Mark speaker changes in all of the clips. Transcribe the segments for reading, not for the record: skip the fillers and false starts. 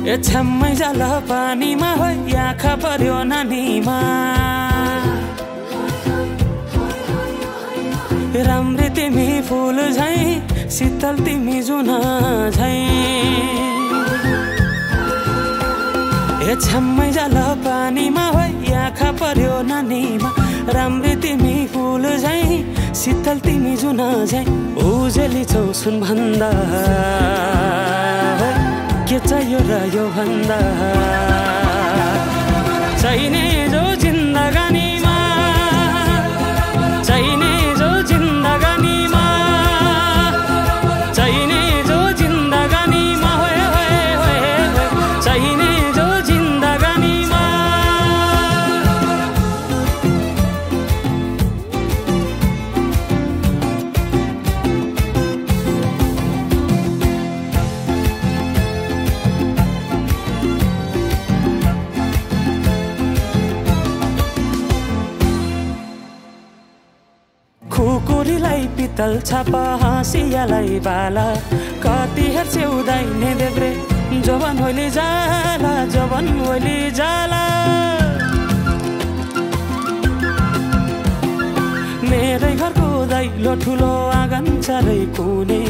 Speaker 1: ए छ्याम्मै जाल पानीमा हो आँखा पर्यो नानीमा राम्री तिमी फूल झै शीतल तिमी जुन झै ए छ्याम्मै जाल पानीमा हो आँखा पर्यो नानीमा राम्री तिमी फूल झै शीतल तिमी जुन झै उजेली छौ सुन भन्दा के चाहियो र यो भन्दा चाहिने जो जिन्दगानीमा चाहिने जो जिन्दगानीमा चाहिने जो जिन्दगानीमा होए होए होए चाहिने जो जिन्दगानीमा खुकुरीलाई पितल छापा हाँसियालाई बाला कति हेर्छे उदाइने देब्रे जवान होली जाला जवान होली जाला मेरै घरको दैलो ठुलो आँगन चारै कुने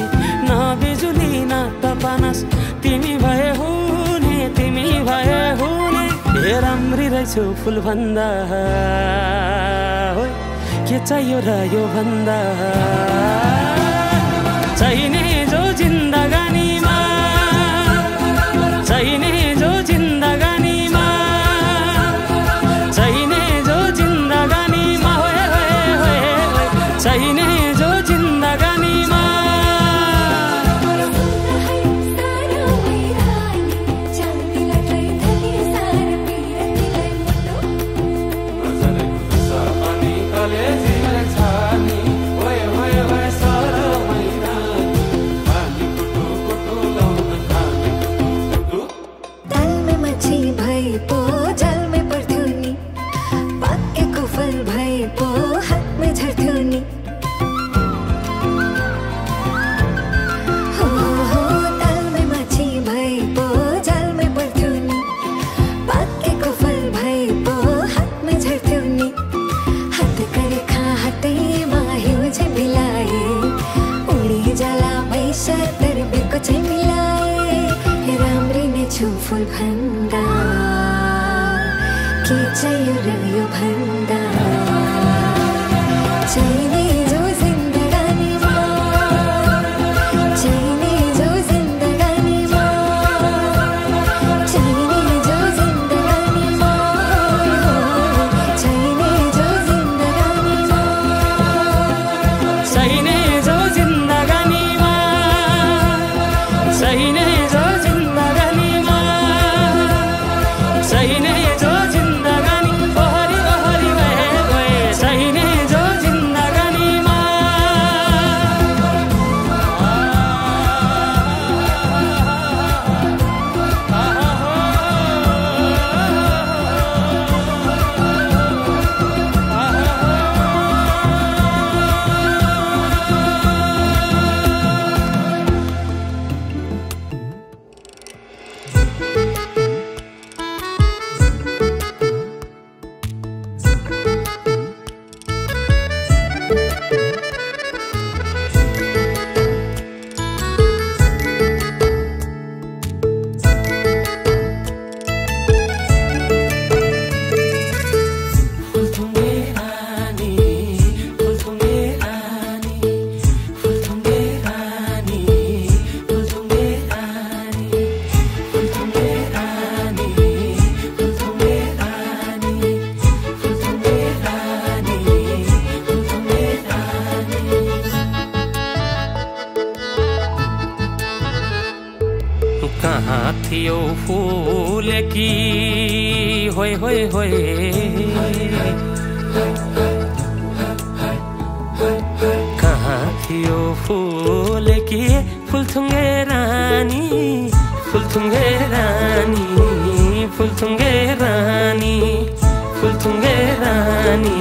Speaker 1: न बिजुली न त पानस तिमी भए हुने तिमी भए हुने ए राम्री रहेछौ फुल भन्दा के चाहियो र यो भन्दा चाहिने जो जिन्दगानीमा चाहिने जो जिन्दगानीमा चाहिने जो जिन्दगानीमा होए होए होए चाहिने जो जिन्दगानीमा फूल भन्दा के चाहियो र यो भन्दा चाहिने जो जिन्दगानीमा चाहिने जो जिन्दगानीमा चाहिने जो जिन्दगानीमा चाहिने जो जिन्दगानीमा चाहिने जो जिन्दगानीमा चाहिने जो चाहिने जो जिन्दगानी ओहरी ओहरी भए गए चाहिने जो जिन्दगानीमा कहाँ थियो फूल की होय होय होय कहाँ थियो फूल की फुलथुङ्गे रानी फुलथुङ्गे रानी फुलथुङ्गे रानी फुलथुङ्गे रानी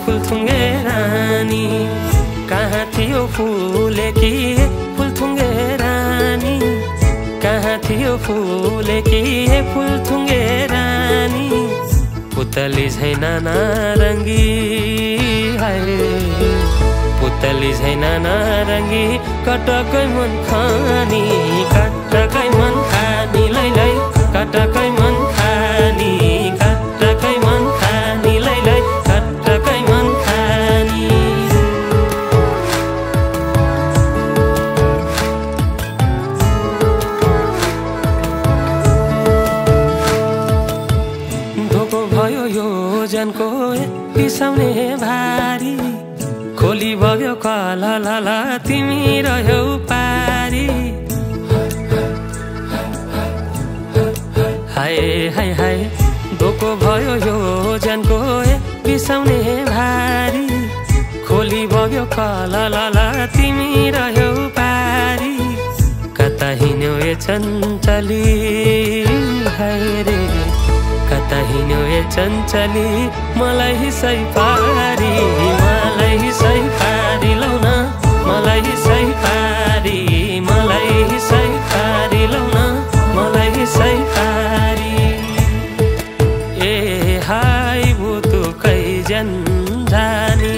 Speaker 1: फुलथुङ्गे रानी कहाँ थियो फूल की फुलथुङ्गे रानी कहाँ थियो फुलेकी फुलथुङ्गे रानी पुतली झैन नारङ्गी पुतली झैन नारङ्गी कटकै मन खानी कटकै मन खानी लैलै कटकै मन खानी कटकै मन खानी लैलै कटकै मन खानी धोको भयो यो जनको बिसाउने भारी खोली बग्यो कलला तिमी रह्यौ पारी हाय हाय हाय धोको भयो यो जनको बिसाउने भारी खोली बग्यो कलला तिमी रह्यौ पारी कता हिँड्यौ ए चञ्चली हाय रे कता हिँड्यौ ए चञ्चली मलाई सही पारी मलाई सही पारी लौना मलाई सही पारी मलाई सही पारी लौना मलाई सही पारी ए हाय बुतु कैजन जानी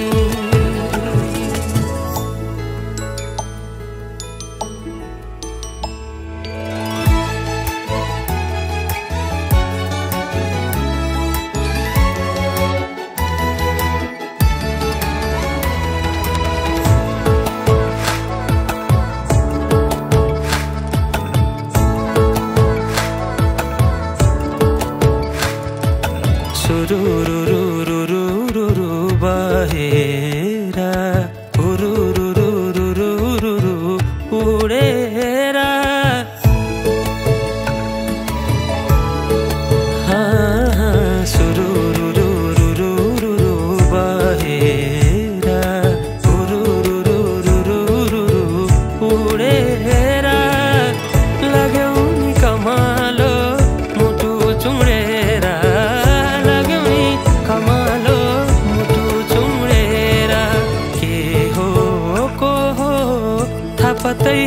Speaker 1: रुरुरुरुरुरुरु बहेरा रुरुरुरुरुरुरु उडेरा सुरुरुरुरुरुरु बहेरा रुरुरुरुरुरु उडेरा लाग्यौ नि कमालो मुटु चुम्रेरा कमालो मुटु चुम्रेरा के हो को हो थाहा पत्तै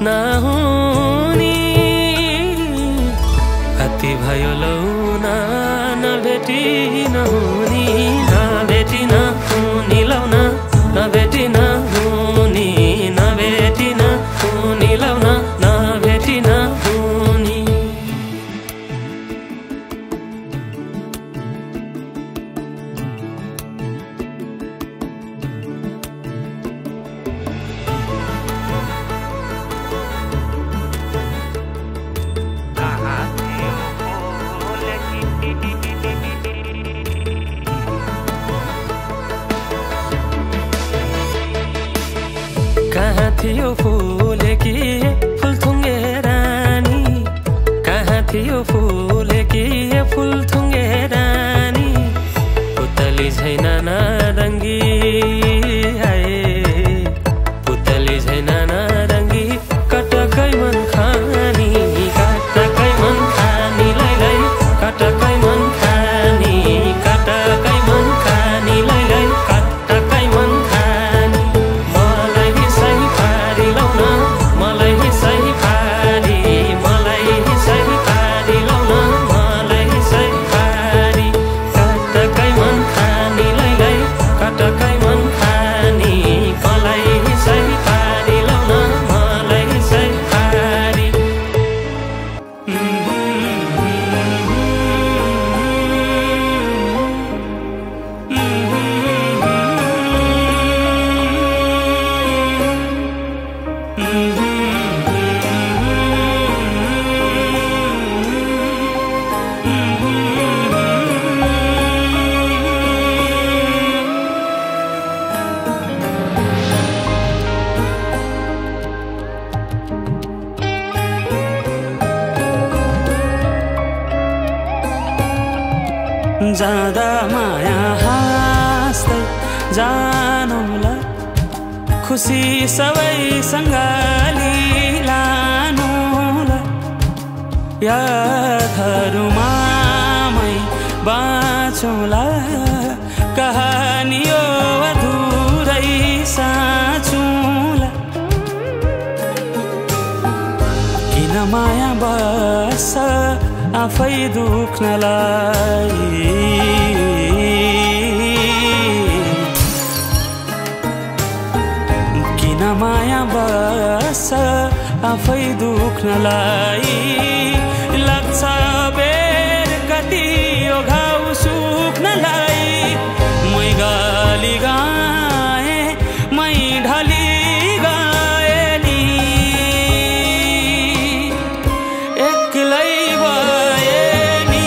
Speaker 1: नहुनी कति भयो लौना नभेटी नहुनी नभेटी नहुनी लौना नभेटी नहुनी नभेटी नहुनी लौना नभेटी नहुनी कहाँ थियो फुलेकी फुलथुङ्गे रानी कहाँ थियो फुलेकी फुलथुङ्गे रानी पुतली झैन नारङ्गी पुतली झैन नारङ्गी कटकै मन खानी कटकै मन खानी लैलै कटकै मन खानी कटकै मन खानी लैलै कटकै मन खानी मलाई सही पारी लौना मलाई सही पारी मलाई सही पारी लौना मलाई सही पारी कटकै मन खानी लैलै कटकै मन खानी मलाई सही पारी लौना मलाई सही पारी जाँदा माया हाँस्दै जानुला खुसी सबैसँग लानुला यादहरूमामै बाँचौँला कहानी यो अधुरै साँचौँला किन माया आफै दुख्नलाई किन माया बस आफै दुख्नलाई लाग्छ बेर कति यो घाउ सुक्नलाई मै गाली गाए मै ढली गाए नि एक्लै भए नि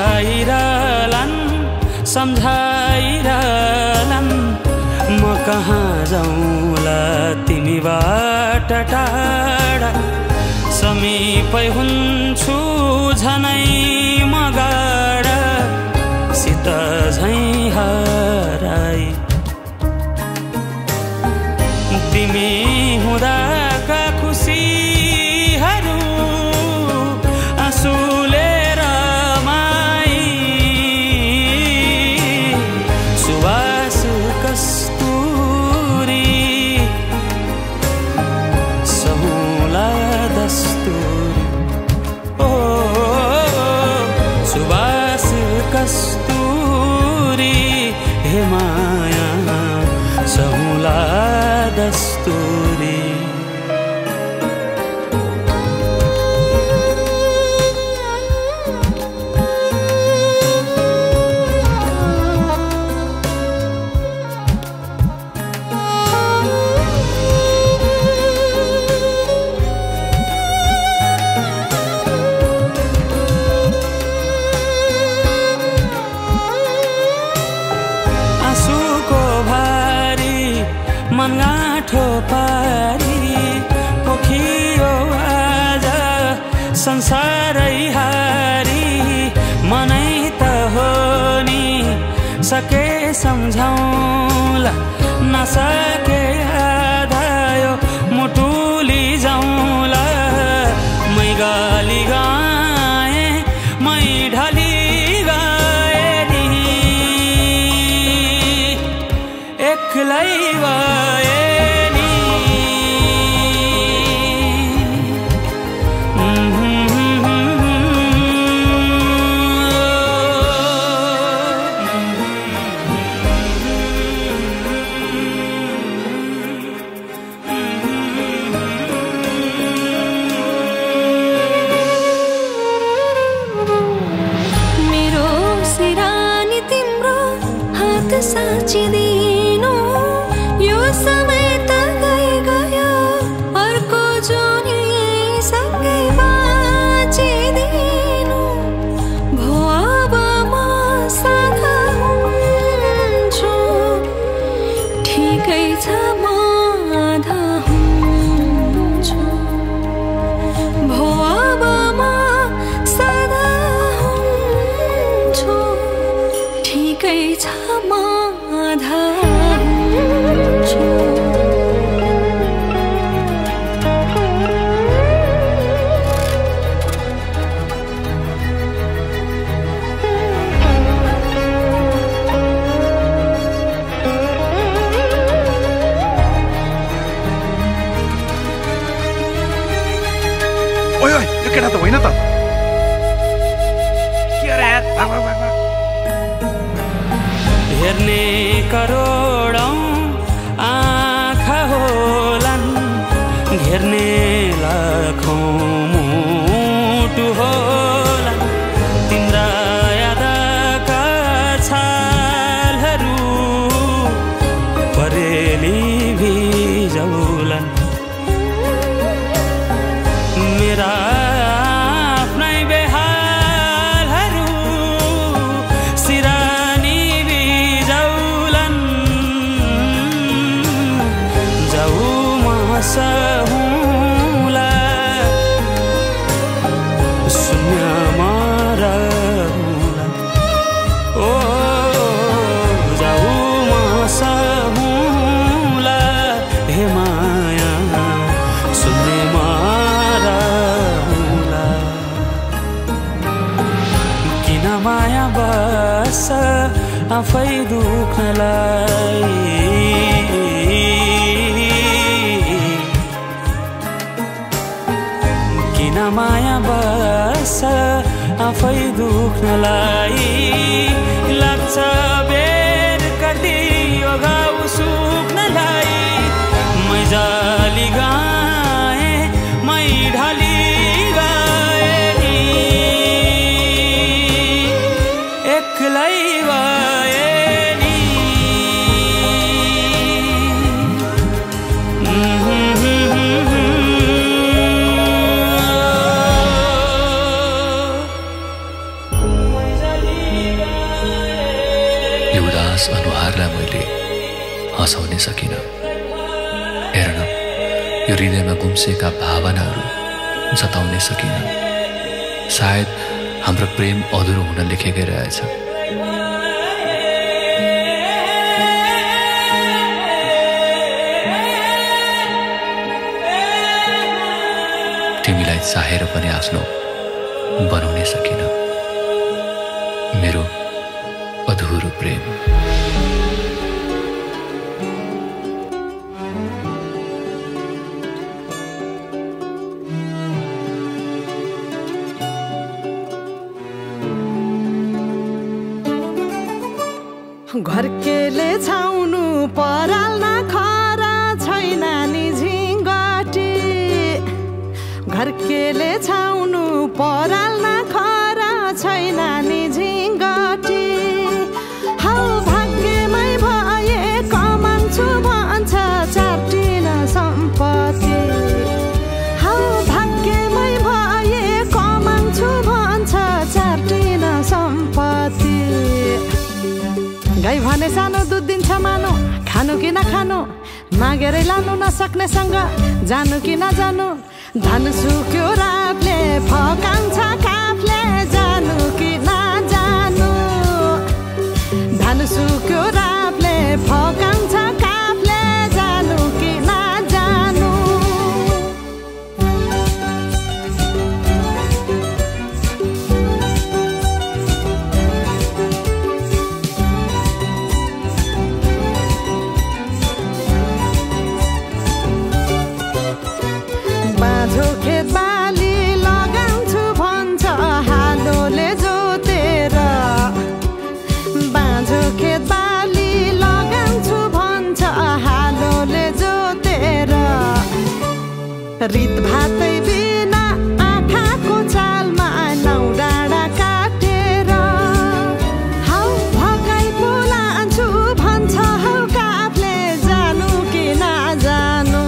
Speaker 1: झस्काइरहलान् सम्झाइरहलान् म कहाँ जाउँला तिमीबाट टाढा समीपै हुन्छु झनै म गाडा सित झैँ हराई तिमी हुँदाका खुसीहरू आँसुले कस्तूरी हे माया सहुला दस्तूरी मन गाँठो पारी पोखियो आज संसारै हारी मनै त हो नि सके सम्झौला नसके आधायो मुटुली जाउँला मै गाली गाए मै ढली गाए नि एक्लै भए नि
Speaker 2: मेरो सिरानी तिम्रो हात साचिदिनु यो समय त गयो अर्को जोनी सँगै बाँचिदिनु भो अब म सादा हुन्छु ठिकै छ म आधा हुन्छु भो अब म सादा हुन्छु ठिकै छ म आधा
Speaker 3: ओइ ओइ यो केटा त होइन त के रे यार
Speaker 1: हेर्ने करोडौं आँखा होलान् घेर्ने लाखौं मुटु होलान् तिम्रा यादका छालहरू परेली भिजौलान् मेरा आफ्नै बेहालहरू सिरानी भिजौलान् आफै दुख्नलाई किन माया बस आफै दुख्नलाई लाग्छ बेर कति यो घाउ सुक्नलाई मै जाली गाए मै ढाली गाए नि एक्लै भए नि
Speaker 3: यो उदास अनुहारलाई मैले हँसाउनै सकिनँ। हेर न, यो हृदयमा गुम्सेका भावनाहरू जताउनै सकिनँ। सायद हाम्रो प्रेम अधुरो हुन लेखेकै रहेछ। तिमीलाई चाहेर पनि आफ्नो बनाउनै सकिनँ मेरो अधुरो प्रेम।
Speaker 4: घरकेले छाउनु पराल्न खरा छैन नि झिङ्गटी घरकेले छाउनु पराल्न खरा छैन नि झिङ्गटी हौ भाग्यमै भए कमाउँछु भन्छ चाटिन सम्पत्ति हौ भाग्यमै भए कमाउँछु भन्छ चाटिन सम्पत्ति गाई भने सानो दुध दिन्छ मानो खानु कि नखानु मागेरै लानु नसक्नेसँग जानु कि नजानु धन सुक्यो रातले फकाउँछ काफले जानु कि नजानु धन सुक्यो रातले फकाउँछ काफले जानु कि नजानु बाँझो खेत बाली लगाउँछु भन्छ हालोले जोतेर बाँझो खेत बाली लगाउँछु भन्छ हालोले जोतेर रित भातै बिना आँखाको चालमा नौ डाँडा काटेर हौ भगाई बोलान्छु भन्छ हौ काफले जानु कि नजानु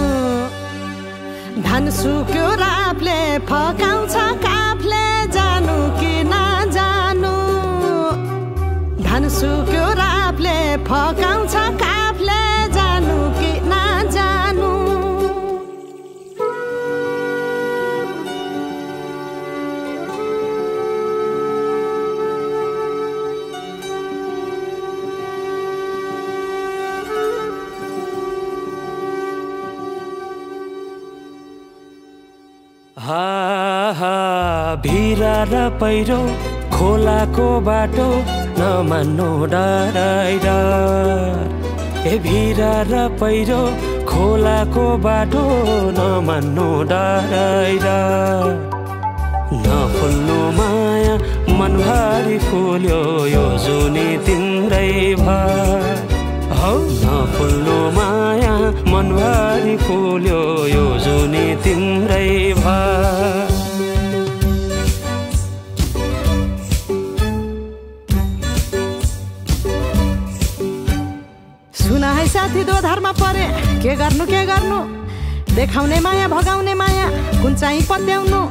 Speaker 4: धन सुक्यो राफले फकाउँछ काफले जानु कि नजानु धन सुक्यो राफले फकाउँछ काफले जानु कि नजानु
Speaker 1: भिरा र पहिरो खोलाको बाटो नमान्नु डराइ डर ए भिरा र पहिरो खोलाको बाटो नमान्नु डराइ डर नफुल्नु माया मनभरि फुल्यो यो जुनी तिम्रै भर हौ नफुल्नु माया मनभरि फुल्यो यो जुनी तिम्रै भर
Speaker 4: सुना है साथी दोधारमा परे के गर्नु देखाउने माया भगाउने माया कुन चाहिँ पत्याउनु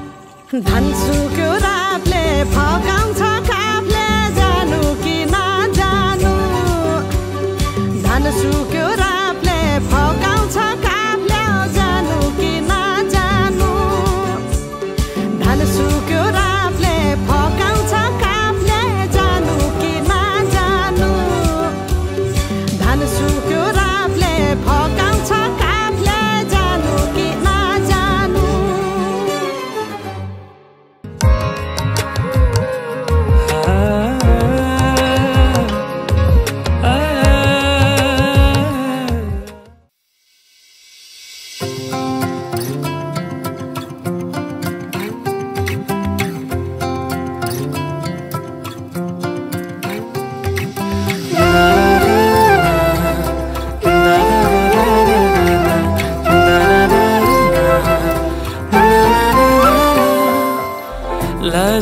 Speaker 4: धन सुक्यो रातले फकाउँछ काफले जानु कि नजानु धन सुक्यो रातले फकाउँछ काफले जानु कि नजानु धन सुक्यो रातले फकाउँछ काफले जानु कि नजानु धन सुक्यो रातले फकाउँछ काफले जानु कि नजानु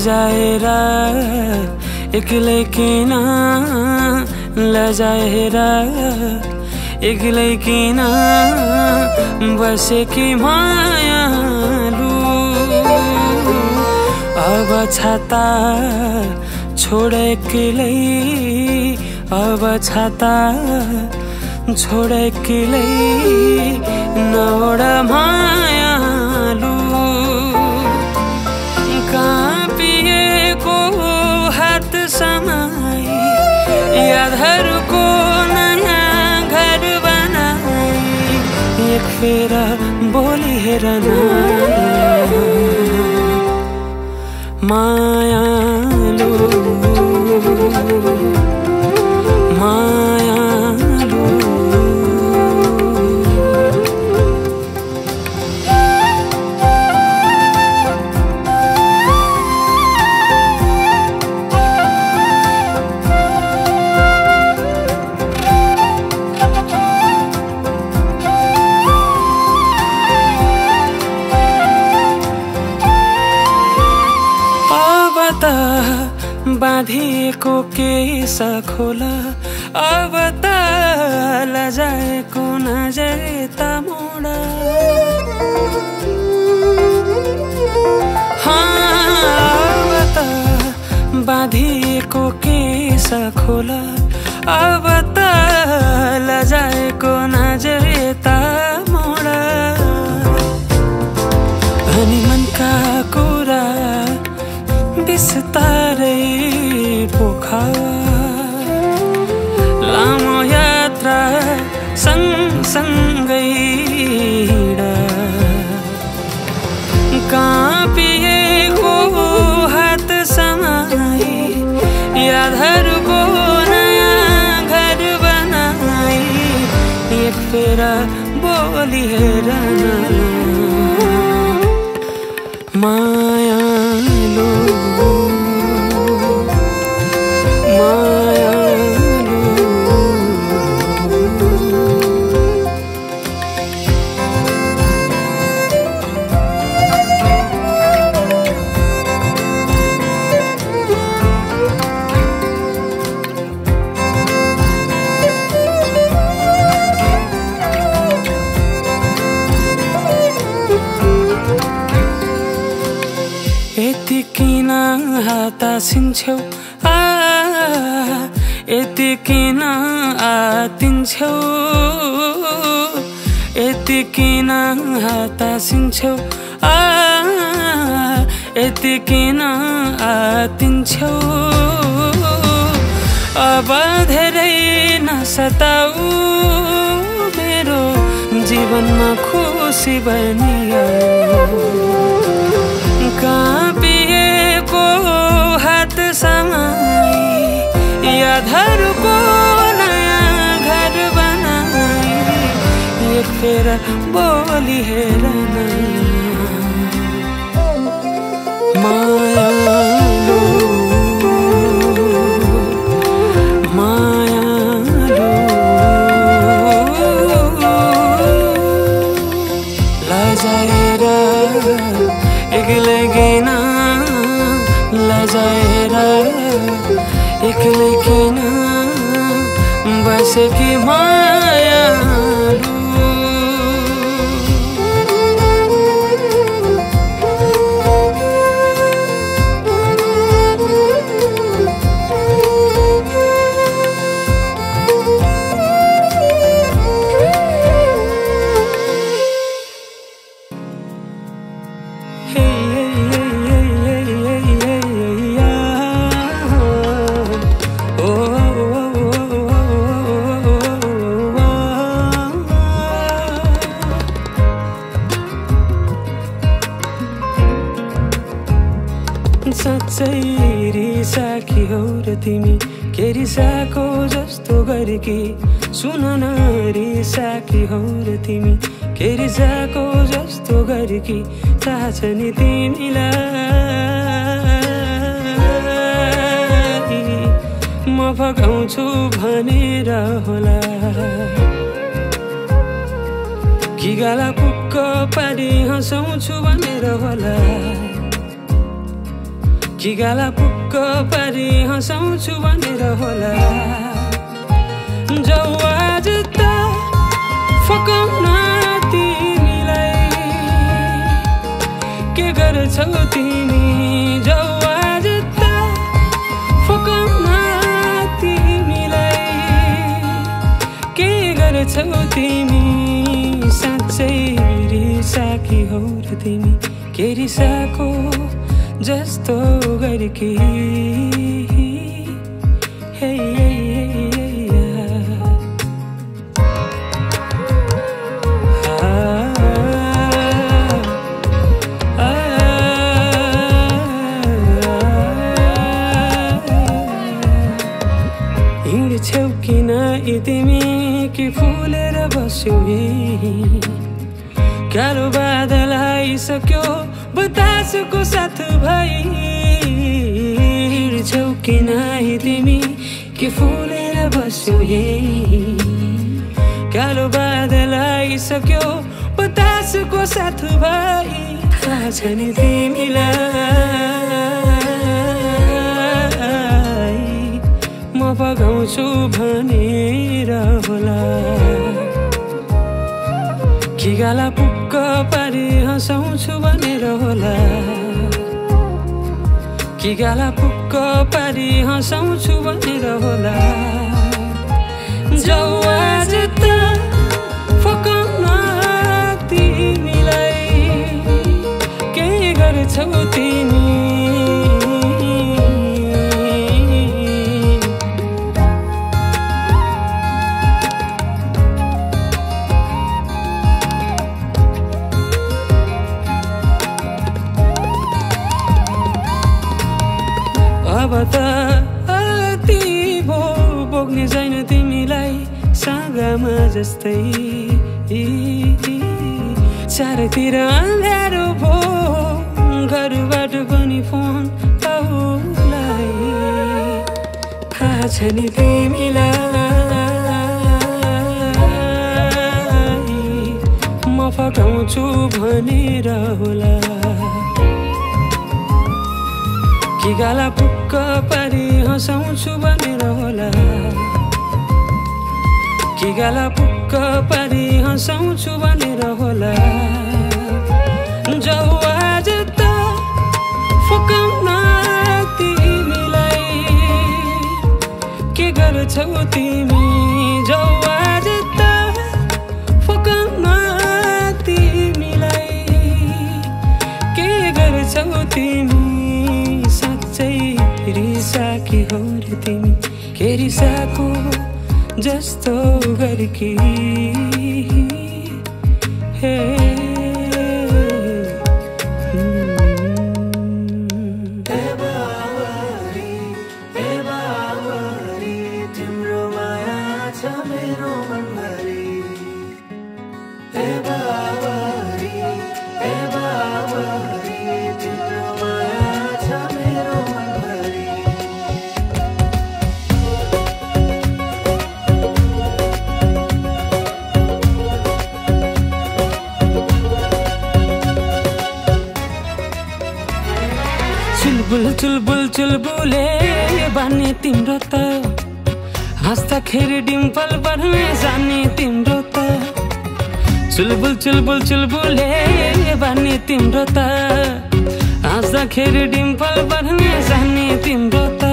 Speaker 1: लजाएर एक्लै किन लजाएर एक्लै किन बसेकी मायालु अब छाता छोड एक्लै अब छाता छोड एक्लै नौड मायालु काँपिएको हात समाई यादहरूको नयाँ घर बनाई एक फेर बोली हेर न मायालु मायालु बाँधिएको केस खोला अब त लजाएको नजर मोडा अब त बाँधिएको केस खोला अब त लजाएको नजर मोडा अनि मनका कुरा बिस्तारै पोखा लामो यात्रा सँगसँगै काँपिएको हात समाई यादहरूको नयाँ घर बनाई एक फेर बोली हेर न मायालु यति किन हतासिन्छौ यति किन आतिन्छौ यति किन हतासिन्छौ यति किन आतिन्छौ अब धेरै नसताऊ मेरो जीवनमा खुसी बनियो काँपिएको हात समाई यादहरूको नयाँ घर बनाई एक फेर बोली हेर न मायालु मायालु लजाएर एक्लै किन लजाएर एक्लै किन बसेकी मायालु साँच्चै रिसाकी हौ र तिमी के रिसाको जस्तो गरेकी सुन न रिसाकी हौ र तिमी के रिसाको जस्तो गरेकी चाहन्छ नि तिमीलाई म फकाउँछु भनेर होला कि गाला पुक्क पारी हँसाउँछु भनेर होला कि गाला पुक्क पारी हँसाउँछु भनेर होला जाऊ आज त फकाउन तिमीलाई के गर्छौ तिमी जाऊ आज त फकाउन तिमीलाई के गर्छौ तिमी साँच्चै रिसाकी हौ र तिमी के रिसाको जस्तो गरिकी हिँड्छौ किन तिमी कि फुलेर बस्यौ कालो बादल आइसक्यो बतासको साथ भाइ हिँड्छौ किन तिमी कि फुलेर बस्यौ कालो बादल आइसक्यो बतासको साथ भाइ थाहा छ नि तिमीलाई म पकाउँछु भनेर होला कि गाला पुक्क पारी हँसाउँछु भनेर होला कि गाला पुक्क पारी हँसाउँछु भनेर होला जाऊ आज त फकाउन तिमीलाई के गर्छौ तिमी अब त अति भो बोक्ने छैन तिमीलाई सागामा जस्तै चारैतिर अँध्यारो भो घरबाट पनि फोन आउलाई थाहा छ नि तिमीलाई म फकाउँछु भनेर होला कि गाला पुक्क पारी हँसाउँछु भनेर होला कि गाला पुक्क पारी हँसाउँछु भनेर होला जाऊ आज त फकाउन तिमीलाई के गर्छौ तिमी जाऊ आज त फकाउन तिमीलाई के गर्छौ तिमी रिसाकी हौ र तिमी के रिसाको जस्तो गरिकी हे
Speaker 5: तिम्रो माया छ मेरो मनभरि तिम्रो माया छ मेरो मनभरि
Speaker 1: चुलबुल चुलबुले बानी तिम्रो त हाँस्दाखेरि डिम्पल बढ्ने जाने तिम्रो त चुलबुल चुलबुले बानी तिम्रो त हाँस्दाखेरि डिम्पल बढ्ने जाने तिम्रो त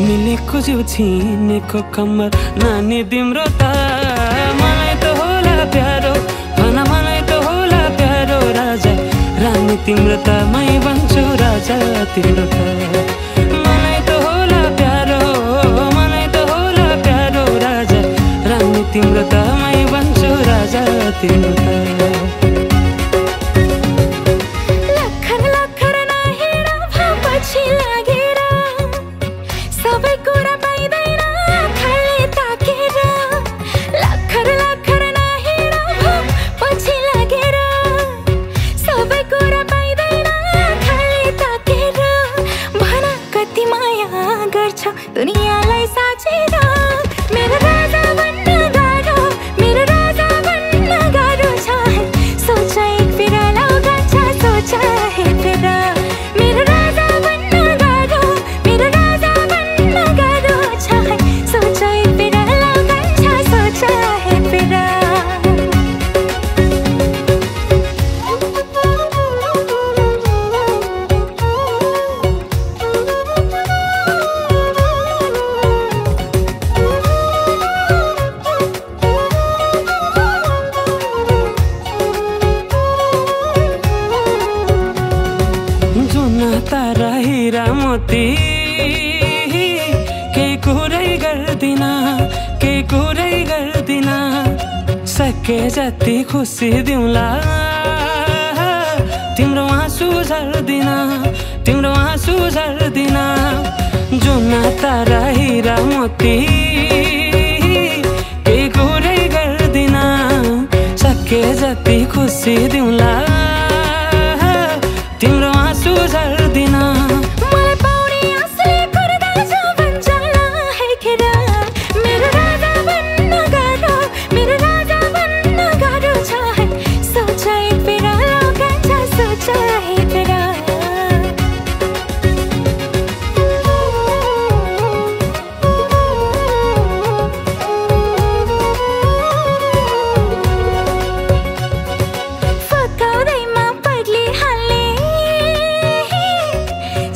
Speaker 1: मिलेको जिउ छिनेको कम्मर नानी तिम्रो त मलाई त होला प्यारो भन मलाई त होला प्यारो राजा रानी तिम्रो त मै बन्छु राजा तिम्रो त मलाई त होला प्यारो मलाई त होला प्यारो राजा रानी तिम्रो त मै बन्छु राजा तिम्रो त
Speaker 2: दुनियालाई साचेर मेरो राजा बन्न गाह्रो छ
Speaker 1: मोती केही कुरै गर्दिन केही कुरै गर्दिन सके जति खुसी दिउँला तिम्रो आँसु झर्दिन तिम्रो आँसु झर्दिन जुन तारा हिरा मोती केही कुरै गर्दिन सके जति खुसी दिउँला तिम्रो आँसु झर्दिन
Speaker 2: मलाई पाउने आँसुले गर्दा जवन जाला है खेरा मेरो राजा बन्न गाह्रो मेरो राजा बन्न गाह्रो छ है सोचा एक फेरा लगान्छ सोचा एक फेरा फकाउँदैमा पग्ली हाल्ने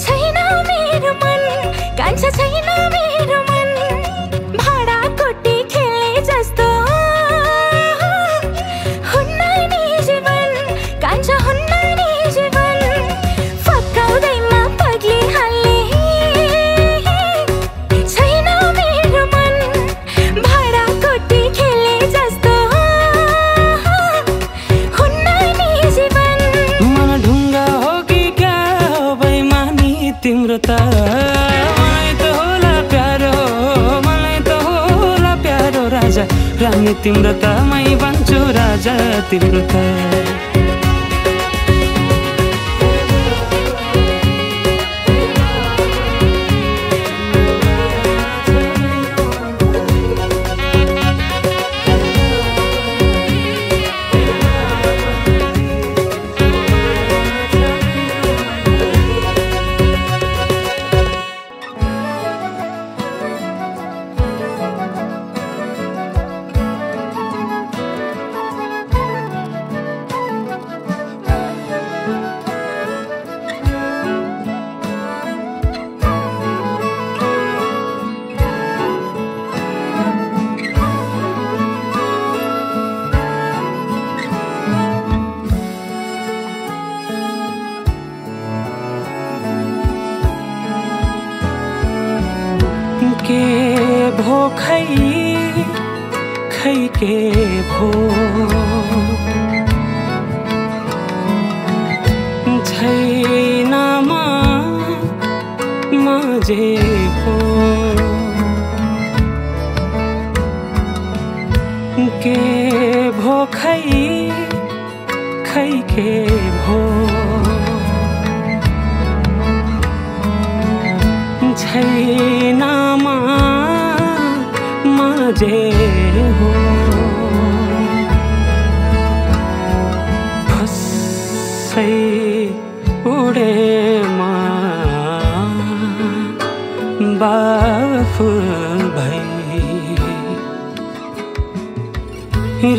Speaker 2: छैन मेरो मन कान्छ छैन मेरो मन भाडा कोटी खेल्ने जस्तो हुन्न नि जीवन कान्छ हुन्न नि जीवन फकाउँदैमा पग्ली हाल्ने छैन मेरो मन भाडा कोटी खेल्ने जस्तो हुन्न नि जीवन
Speaker 1: मन ढुङ्गा हो कि क्या हो बेइमानी तिम्रो त मलाई त होला प्यारो मलाई त होला प्यारो राजा रानी तिम्रो त मै बन्छु राजा तिम्रो त के भो खै खै के भो छैन म जे भो के भो खै खै के भो छैन म जे हो फसै उडे म बाफुल भई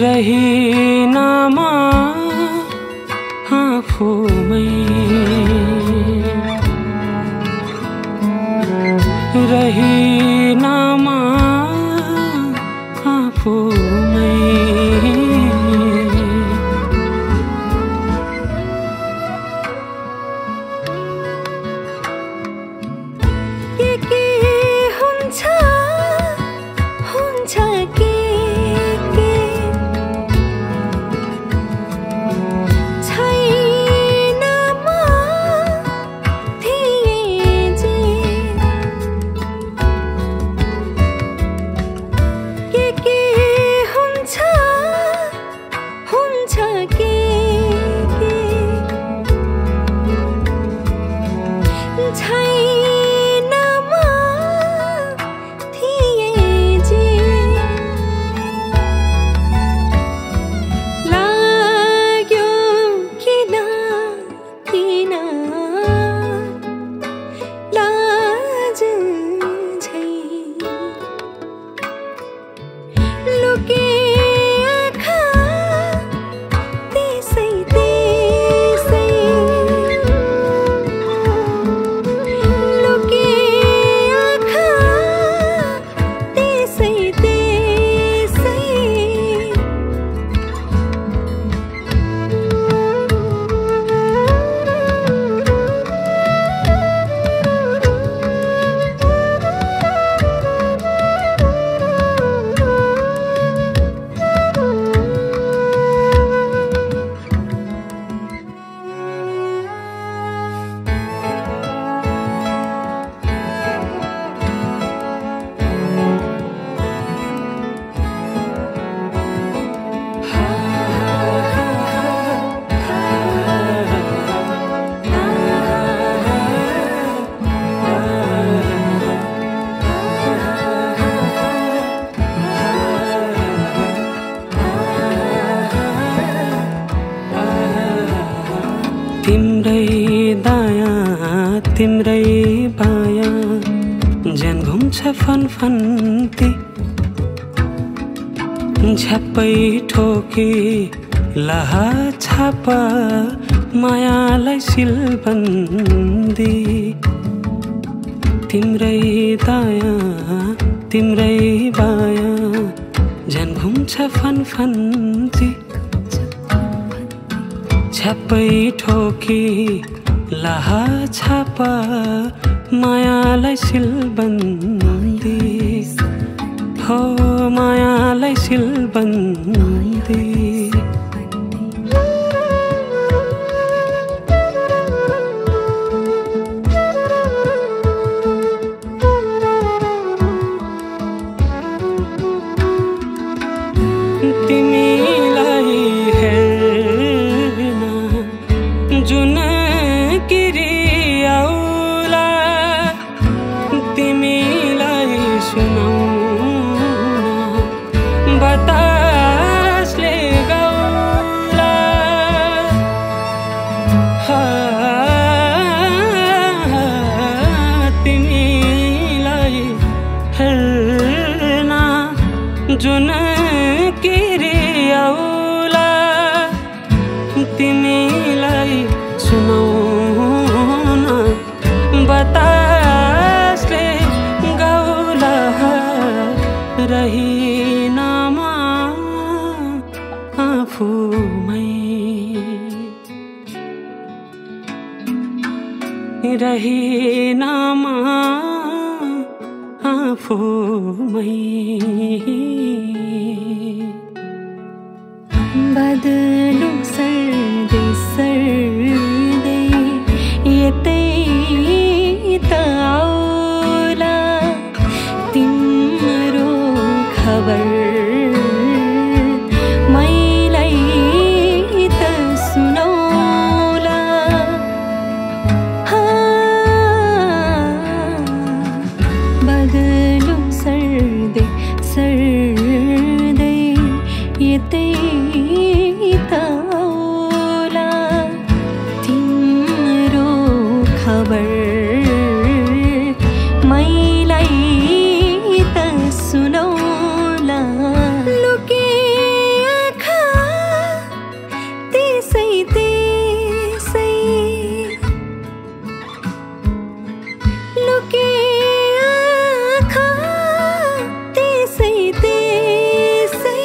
Speaker 1: रहिन म आफूमै रहिन म आफूमै
Speaker 2: के हुन्छ हुन्छ के छैन म थिएँ जे के हुन्छ
Speaker 1: तिम्रै बायाँ ज्यान घुम्छ फनफन्ती झ्याप्पै ठोकी लाहा छाप मायालाई सिलबन्दी तिम्रै दायाँ तिम्रै बायाँ ज्यान घुम्छ फनफन्ती झ्याप्पै ठोकी लाहा छाप मायालाई सिलबन्दी हो मायालाई सिलबन्दी तिमीलाई हेर्न जुन किरियाउला तिमीलाई सुनाउन बतासले गाउला तिमीलाई हेर्न जुन किरियाउला तिमीलाई सुनाउन बतासले गाउला रहिनमा आफूमै रहिनमा आफूमै
Speaker 2: बदलु सर्दै सर्दै यतै त आउला तिम्रो खबर मैलाई त सुनाउला बदलु सर्दै सर्दै यतै आउला तिम्रो खबर मैलाई त सुनाउला लुके आँखा त्यसै त्यसै लुके आँखा त्यसै त्यसै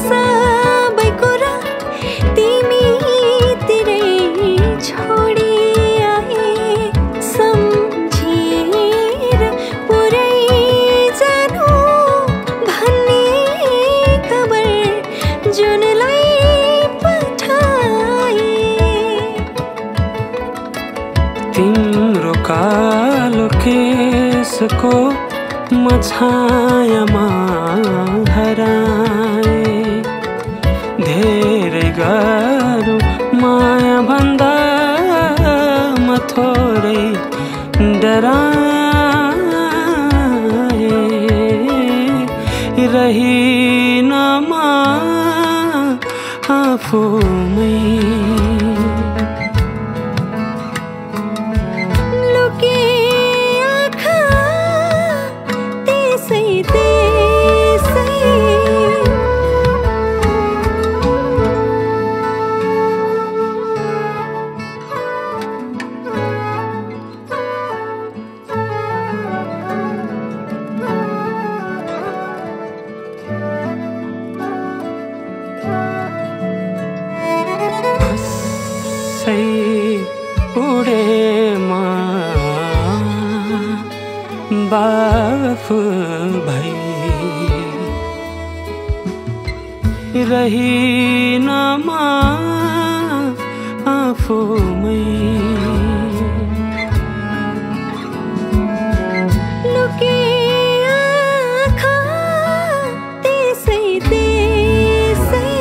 Speaker 2: सबै कुरा तिमीतिरै छोडी आए सम्झेर पुरै जानु भन्ने खबर जुनलाई पठाए
Speaker 1: तिम्रो कालो केसको मछायामा हराए धेरै गाह्रो माया भन्दा म थोरै डराए रहिनमा आफूमै
Speaker 2: लुके आँखा त्यसै त्यसै
Speaker 1: उडेमा बाफ भई रहिनमा आफूमै
Speaker 2: लुके आँखा त्यसै त्यसै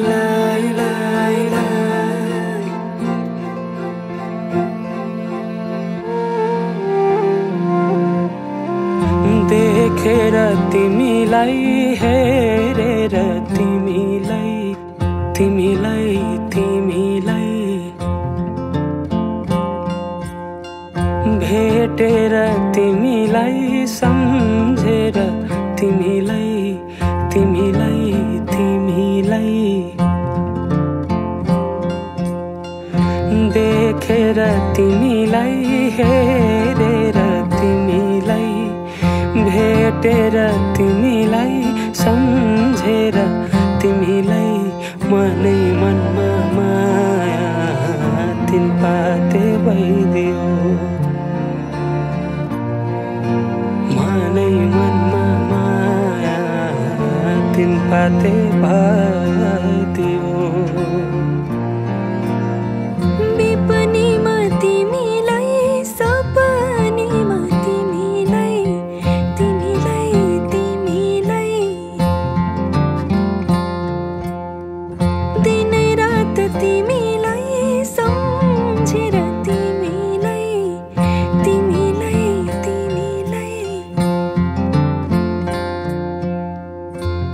Speaker 1: लाई लाई लाई देखेर तिमीलाई हेरेर तिमीलाई तिमीलाई तिमीलाई भेटेर तिमीलाई सम्झेर तिमीलाई तिमीलाई तिमीलाई देखेर तिमीलाई हेरेर तिमीलाई भेटेर तिमीलाई सम्झेर तिमीलाई मनै मनमा माया तिन पाते भइदियो मनै मनमा माया तिन पाते भइदियो
Speaker 2: विपनीमा तिमीलाई सपनीमा तिमीलाई तिमीलाई तिमीलाई दिनै रात तिमीलाई सम्झेर तिमीलाई तिमीलाई तिमीलाई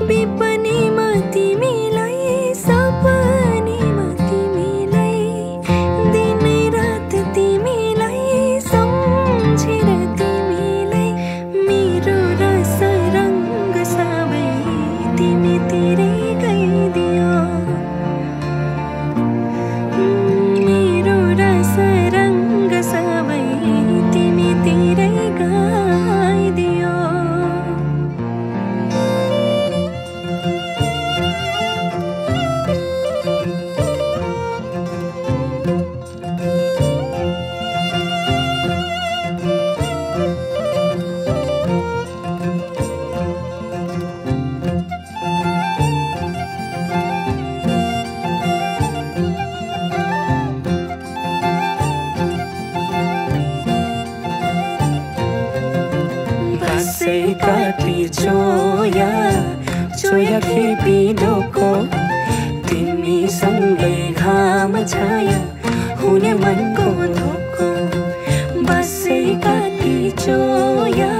Speaker 2: विपनीमा तिमीलाई सपनीमा तिमीलाई दिनै रात तिमीलाई सम्झेर तिमीलाई मेरो रस रङ्ग सबै तिमीतिरै गइदियो मेरो रस रङ्ग सबै तिमीतिरै गइदियो
Speaker 1: बसै काटी चोया चोया खेपी ढोको तिमीसँगै घाम छाया हुने मनको धोको बसै काटी चोया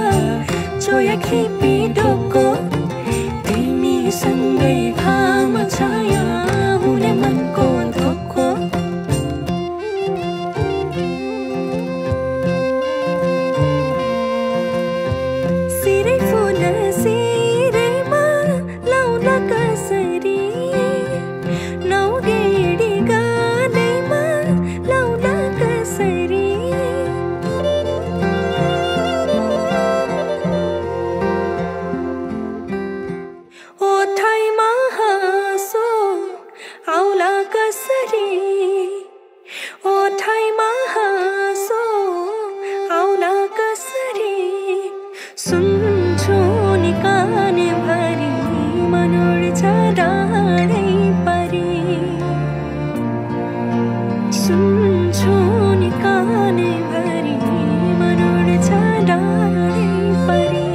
Speaker 1: चोया खेपी ढोको तिमीसँगै घाम छाया हुने मनको धोको सिरै फुल सिरैमा लाउन कसरी नौगेडी गालैमा लाउन कसरी ओठैमा हाँसो आउला कसरी ओठैमा हाँसो आउला कसरी सुन्छु नि काने भरि मनोड छ डाँडै परी सुन्छु नि काने भरि मनोड छ डाँडै परी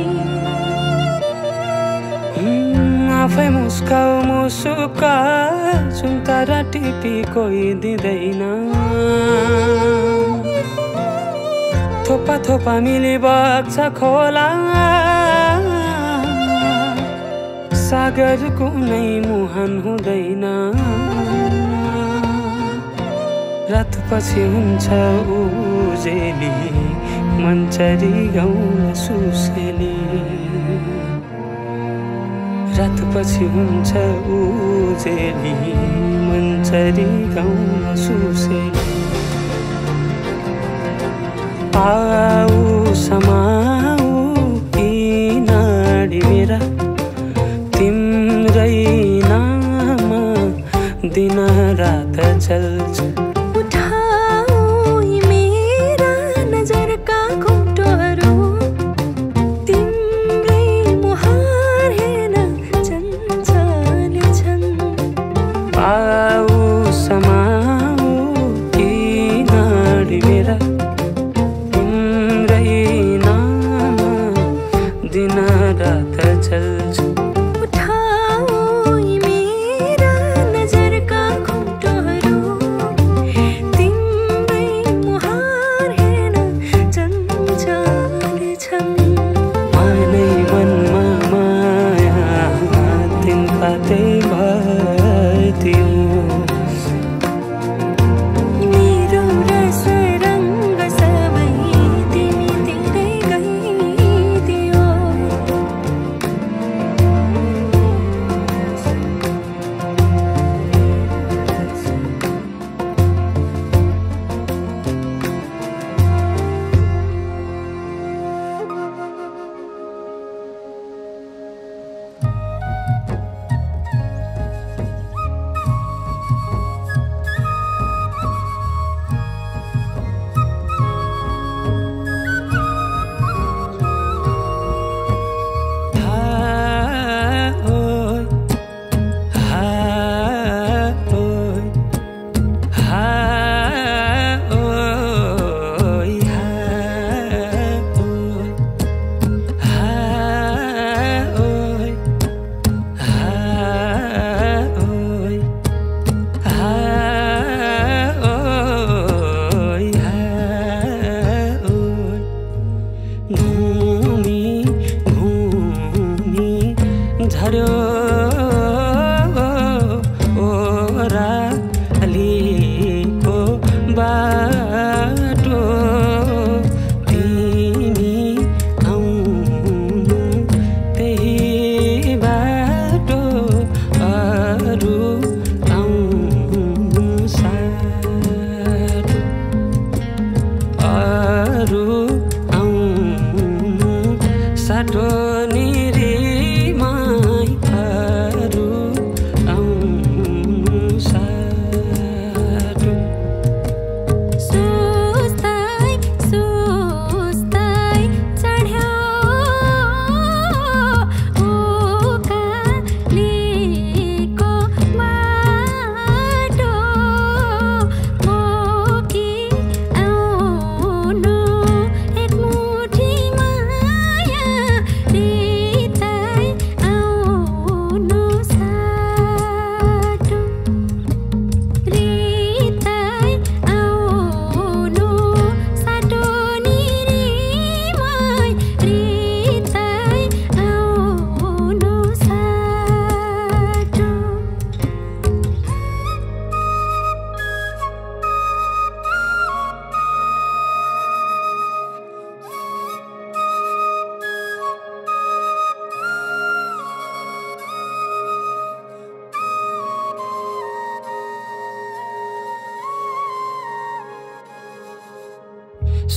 Speaker 1: आफै मुस्काउ मुसुका सुन्तरा टिपी कोही दिँदैन थोपा थोपा मिली बग्छ खोला सागर कुनै मुहान हुँदैन रातपछि हुन्छ उजेली मन्चरी गाउँ सुसेली रातपछि हुन्छ उजेली मन्चरी गाउँ सुसेली आऊ समाऊ यी नाडी मेरा तिम्रै नाम दिन रात चल्छ
Speaker 2: उठाऊ यी मेरा नजरका घुम्टोहरू तिम्रै मुहार हेर्न चञ्चल छन्
Speaker 1: आऊ समाऊ यी नाडी मेरा दिन रात चल्छ
Speaker 2: उठाऊ यी मेरा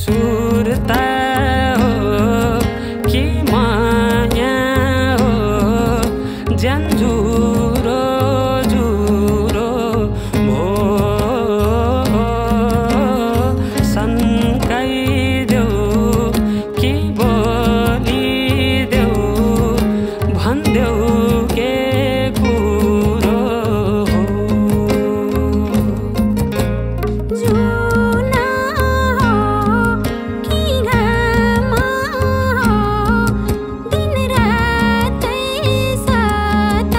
Speaker 1: सुरता हो कि माया हो ज्यान जुरो जुरो भो सन्काइदेऊ कि बोलिदेऊ भन्देऊ के कुरो हो
Speaker 2: जुना हो कि घाम हो दिन रातै सताउने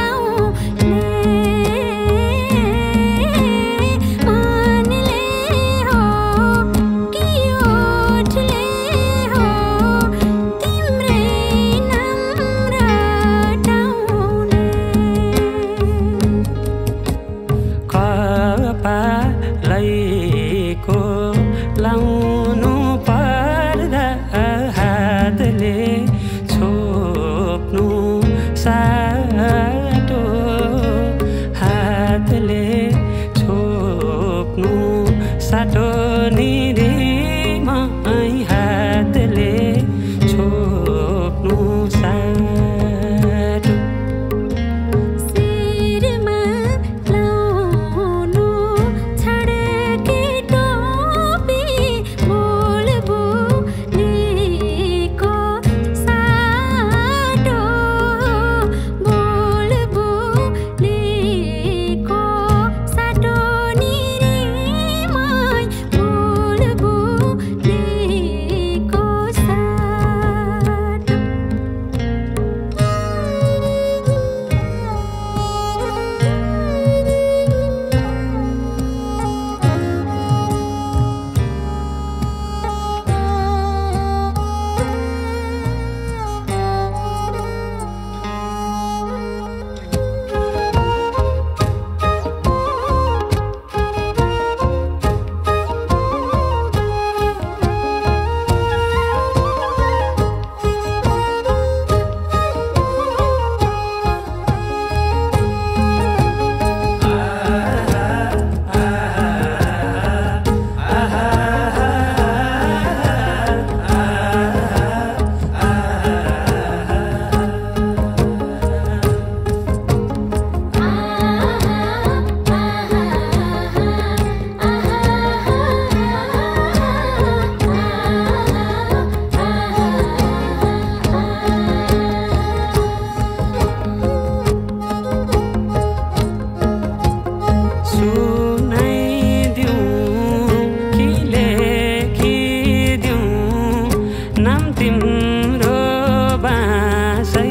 Speaker 2: मनले हो कि ओठले हो तिम्रै नाम रटाउने
Speaker 1: कपालैको लाउनु पर्दा हातले छोप्नु साटो हातले छोप्नु साटो निरीमै हातले छोप्नु साटो
Speaker 2: शिरमा लाउनु छड्के टोपी बोल बोलेको साटो बोल बोलेको साटो निरीमै बोल बोलेको साटो
Speaker 1: सुनाइदिउँ कि लेखिदिउँ नाम तिम्रो बाँसै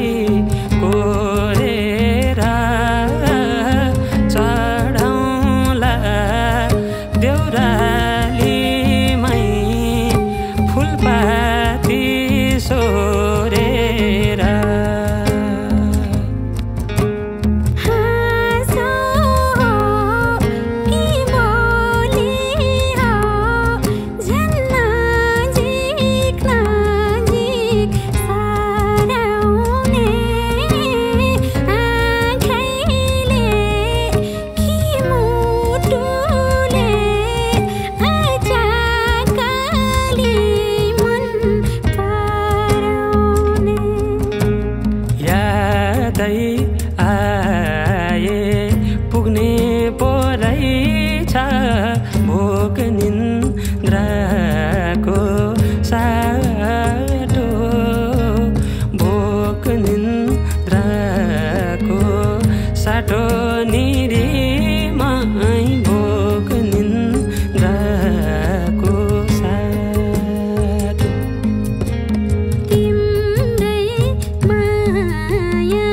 Speaker 1: कोरेर चढाउँला देउरालीमै फुलपाती सोरेर
Speaker 2: हाँसो हो कि बोली हो झन् नजिक नजिक सराउने आँखैले कि मुटुले अचाकली मन पराउने
Speaker 1: यादै आए पुग्ने पोरैछ भोक निन्द्राको साटो भोक निन्द्राको साटो निरीमै भोक निन्द्राको साटो
Speaker 2: तिम्रै माया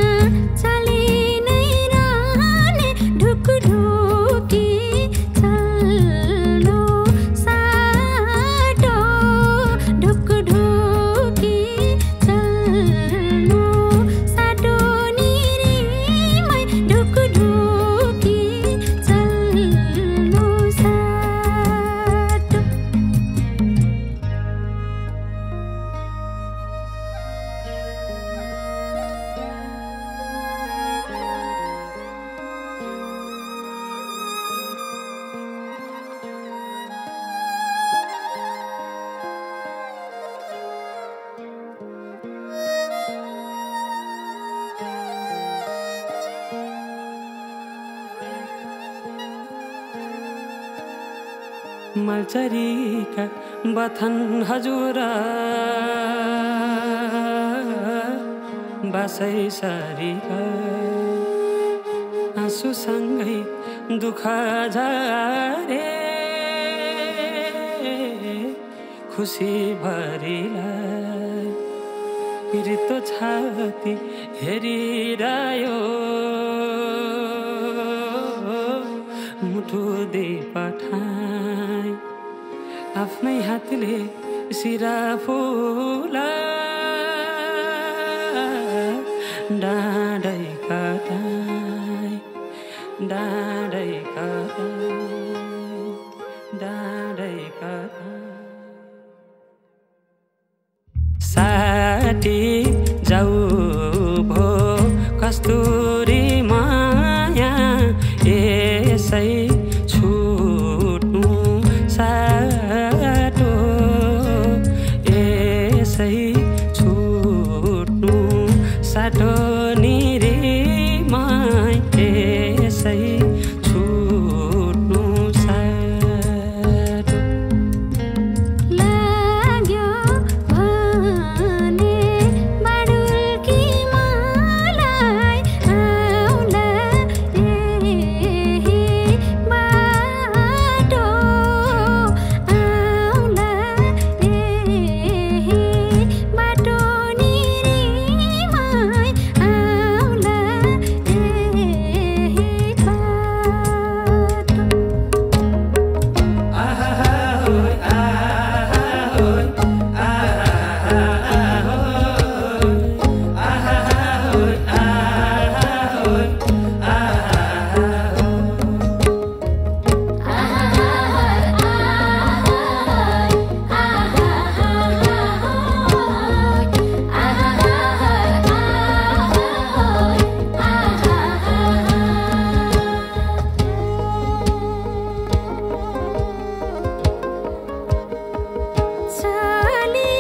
Speaker 2: चली नै रहने ढुकढुकी चल्लो
Speaker 1: मलचरीका बथन हजुर बासै सरीका आँसुसँगै दुःख झारे खुसी भरिलाई रित्तो छाती हेरिरह्यो मुठु दे पठाई आफ्नै हातले सिरा फुला डाँडै कटाई डाँडै कटाई डाँडै कटाई साटी जाऊ भो कस्तुरी माया यसै छुट्नु साटो यसै छुट्नु साटो निरे माय यसै छुट्नु साटो
Speaker 2: लाग्यो भने बाडुल्की मलाई आउला यही बाटो आउला यही बाटो निरीमाई आउला यही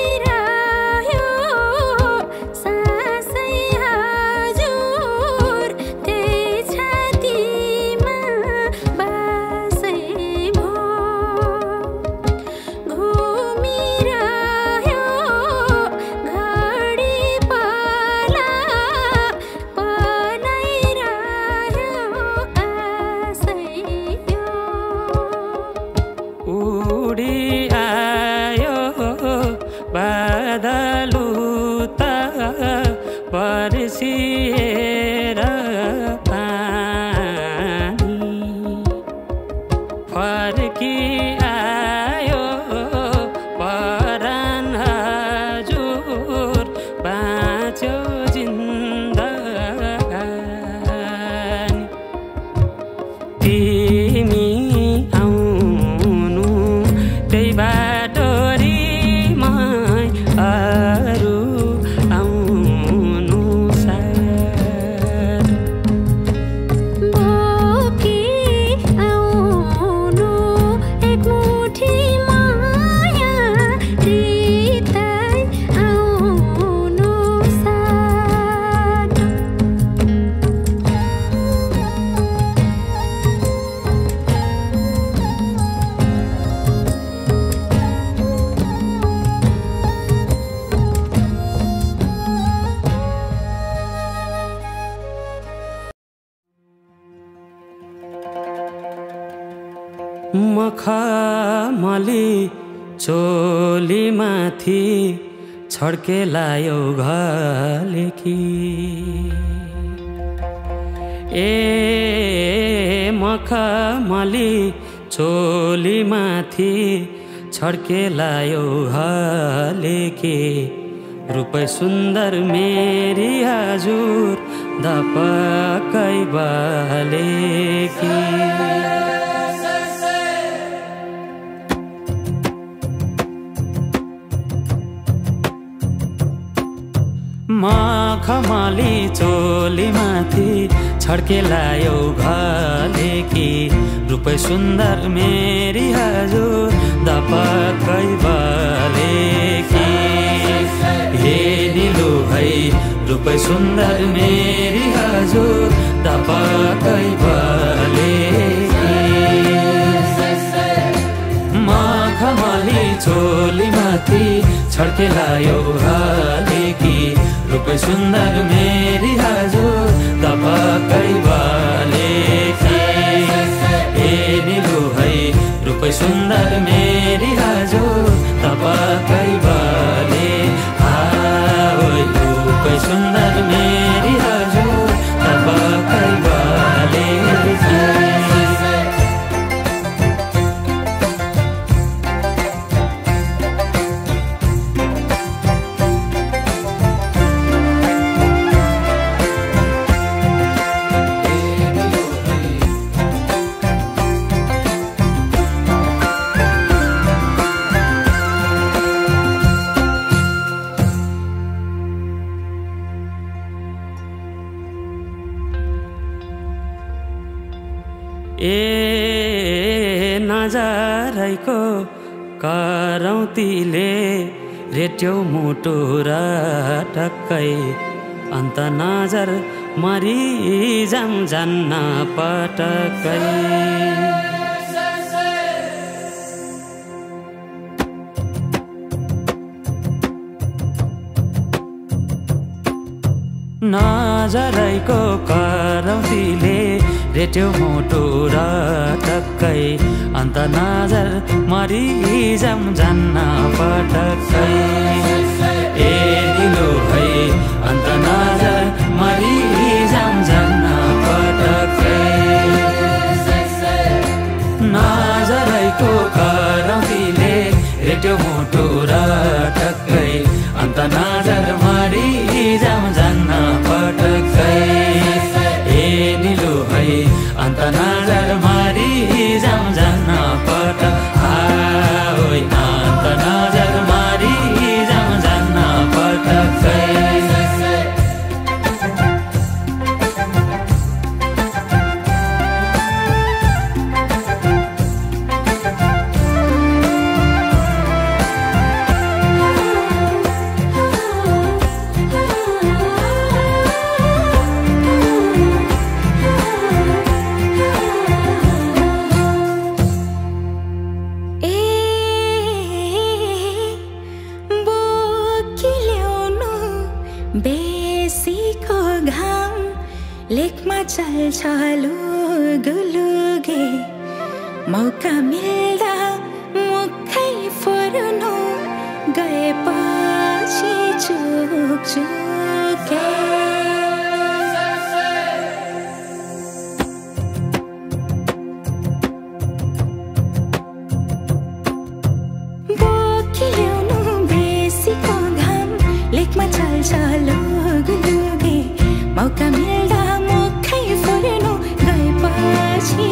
Speaker 2: चलिरह्यो सासै हजुर त्यही छातीमा बासै भो घुमिरह्यो घडी पला पलाइरह्यो आसै यो
Speaker 1: उडी आयो बादलु त बर्सिएर पानी फर्की आयो परान हजुर बाँच्यो जिन्दगानी तिमी आउनु त्यही बाटोरीमाई अरू आउनु साटो
Speaker 2: बोकी आउनु एक मुठी माया हृदय आउनु साटो
Speaker 1: मखमली चोलीमाथि छड्के लायो घलेकी ए मखमली चोलीमाथि छड्के लायो घलेकी रूपै सुन्दर मेरी हजुर दपकै बलेकी मखमली चोलीमाथि छड्के लायो घलेकी रूपै सुन्दर मेरी हजुर दपकै बलेकी हे निलु भई रूपै सुन्दर मेरी हजुर दपकै बलेकी छड्केलायो हालेकी रूपै सुन्दर मेरी हजुर तपाईकै बालेकी ए निलु है रूपै सुन्दर मेरी हजुर तपाईकै बाले ओइ रूपै सुन्दर मेरी हजुर तपाईकै बालेकी ए नजरैको करौतीले रेट्यौ मुटु र टक्कै अन्त नजर मरि जान्न पटक्कै नजरैको करौतीले रेट्यौ मुटु र टक्कै अन्त नजर मरि जान्न पटक्कै ए निलो है अन्त नजर मरि जान्न पटक्कै नजरैको करौतीले रेट्यौ मुटु र टक्कै अन्त नजर मरि जान्न पटक्कै ए निलो है अन्त नजर मरि जान्न ओइ अन्त नजर मरि जान्न पटक्कै बेसीको घाम लेकमा चल्छ लुगुलुगे मौका मिल्दा मुखै फुर्नु गएपछि चुके बोकिल्याउनु बेसीको घाम लेकमा चल्छ लुगुलुगे मौका मिल्दा मुखै फुर्नु गएपछि